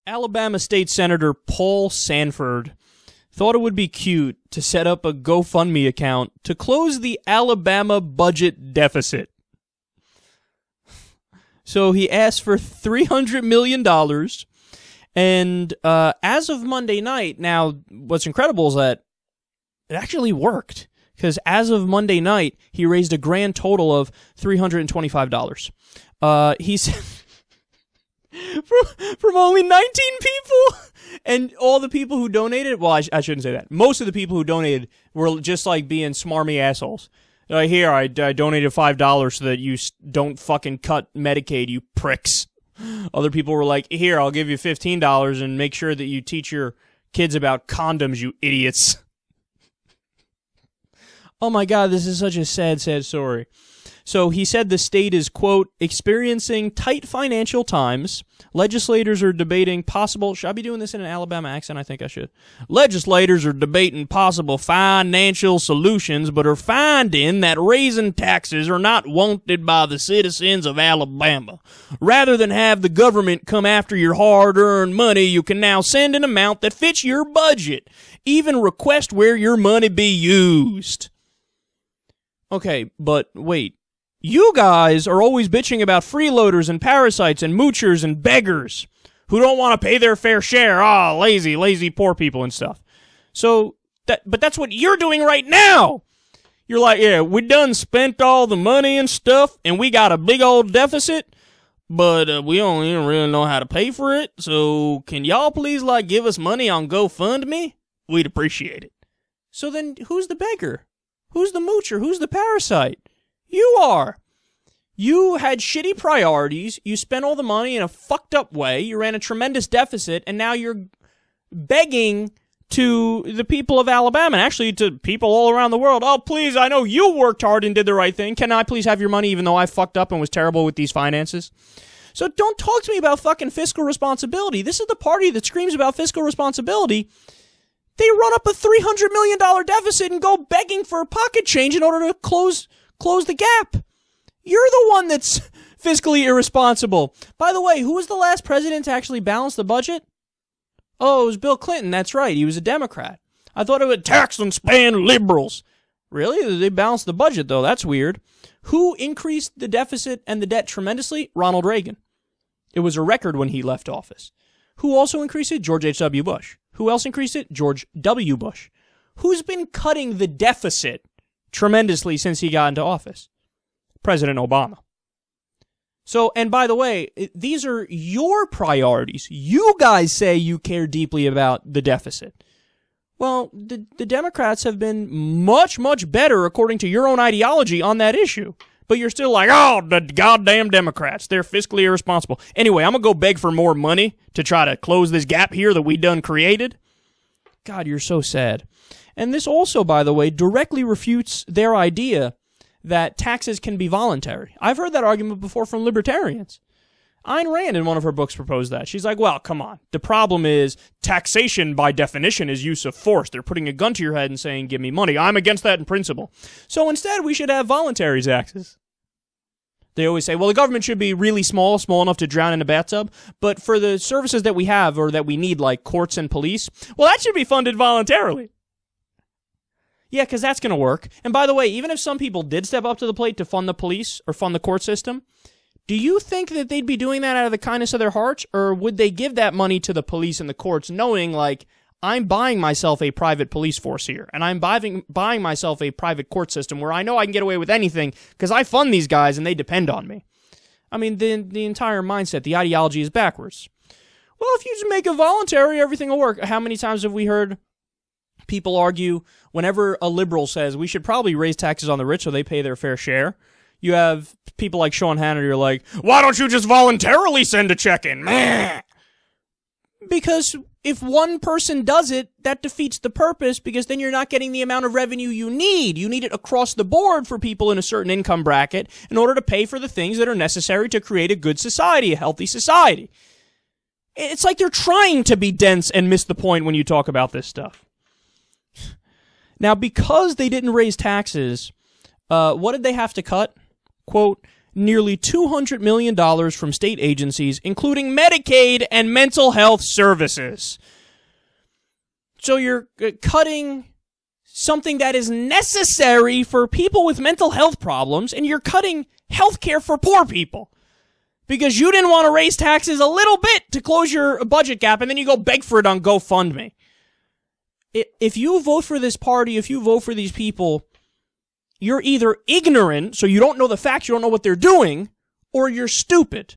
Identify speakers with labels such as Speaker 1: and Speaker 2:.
Speaker 1: Alabama State Senator Paul Sanford thought it would be cute to set up a GoFundMe account to close the Alabama budget deficit. So he asked for $300 million, and as of Monday night, now what's incredible is that it actually worked, because as of Monday night, he raised a grand total of $325. He said... From only 19 people, and all the people who donated, well, I shouldn't say that. Most of the people who donated were just like being smarmy assholes. Here, I donated $5 so that you don't fucking cut Medicaid, you pricks. Other people were like, here, I'll give you $15 and make sure that you teach your kids about condoms, you idiots. Oh my God, this is such a sad, sad story. So he said the state is, quote, experiencing tight financial times. Legislators are debating possible... Should I be doing this in an Alabama accent? I think I should. Legislators are debating possible financial solutions, but are finding that raising taxes are not wanted by the citizens of Alabama. Rather than have the government come after your hard-earned money, you can now send an amount that fits your budget. Even request where your money be used. Okay, but wait. You guys are always bitching about freeloaders and parasites and moochers and beggars who don't want to pay their fair share. Ah, lazy poor people and stuff. So, but that's what you're doing right now. You're like, yeah, we done spent all the money and stuff, and we got a big old deficit, but we don't even really know how to pay for it. So, can y'all please, like, give us money on GoFundMe? We'd appreciate it. So then, who's the beggar? Who's the moocher? Who's the parasite? You are. You had shitty priorities, you spent all the money in a fucked up way, you ran a tremendous deficit, and now you're begging to the people of Alabama, and actually to people all around the world, oh, please, I know you worked hard and did the right thing. Can I please have your money even though I fucked up and was terrible with these finances? So don't talk to me about fucking fiscal responsibility. This is the party that screams about fiscal responsibility. They run up a $300 million deficit and go begging for pocket change in order to close the gap. You're the one that's fiscally irresponsible. By the way, who was the last president to actually balance the budget? Oh, it was Bill Clinton. That's right. He was a Democrat. I thought it would tax and spend liberals. Really? They balanced the budget, though. That's weird. Who increased the deficit and the debt tremendously? Ronald Reagan. It was a record when he left office. Who also increased it? George H.W. Bush. Who else increased it? George W. Bush. Who's been cutting the deficit tremendously since he got into office? President Obama. So, and by the way, these are your priorities. You guys say you care deeply about the deficit. Well, the Democrats have been much, much better according to your own ideology on that issue. But you're still like, oh, the goddamn Democrats, they're fiscally irresponsible. Anyway, I'm going to go beg for more money to try to close this gap here that we done created. God, you're so sad. And this also, by the way, directly refutes their idea that taxes can be voluntary. I've heard that argument before from libertarians. Ayn Rand in one of her books proposed that. She's like, well, come on. The problem is taxation by definition is use of force. They're putting a gun to your head and saying, give me money. I'm against that in principle. So instead, we should have voluntary taxes. They always say, well, the government should be really small enough to drown in a bathtub. But for the services that we have or that we need, like courts and police, well, that should be funded voluntarily. Yeah, because that's going to work. And by the way, even if some people did step up to the plate to fund the police or fund the court system, do you think that they'd be doing that out of the kindness of their hearts? Or would they give that money to the police and the courts knowing, like, I'm buying myself a private police force here, and I'm buying myself a private court system where I know I can get away with anything because I fund these guys and they depend on me? I mean, the entire mindset, the ideology is backwards. Well, if you just make it voluntary, everything will work. How many times have we heard people argue whenever a liberal says we should probably raise taxes on the rich so they pay their fair share? You have people like Sean Hannity who are like, why don't you just voluntarily send a check in? Meh. Because if one person does it, that defeats the purpose, because then you're not getting the amount of revenue you need. You need it across the board for people in a certain income bracket in order to pay for the things that are necessary to create a good society, a healthy society. It's like they're trying to be dense and miss the point when you talk about this stuff. Now, because they didn't raise taxes, what did they have to cut? Quote, nearly $200 million from state agencies, including Medicaid and mental health services. So you're cutting something that is necessary for people with mental health problems, and you're cutting health care for poor people because you didn't want to raise taxes a little bit to close your budget gap, and then you go beg for it on GoFundMe. If you vote for this party, if you vote for these people, you're either ignorant, so you don't know the facts, you don't know what they're doing, or you're stupid.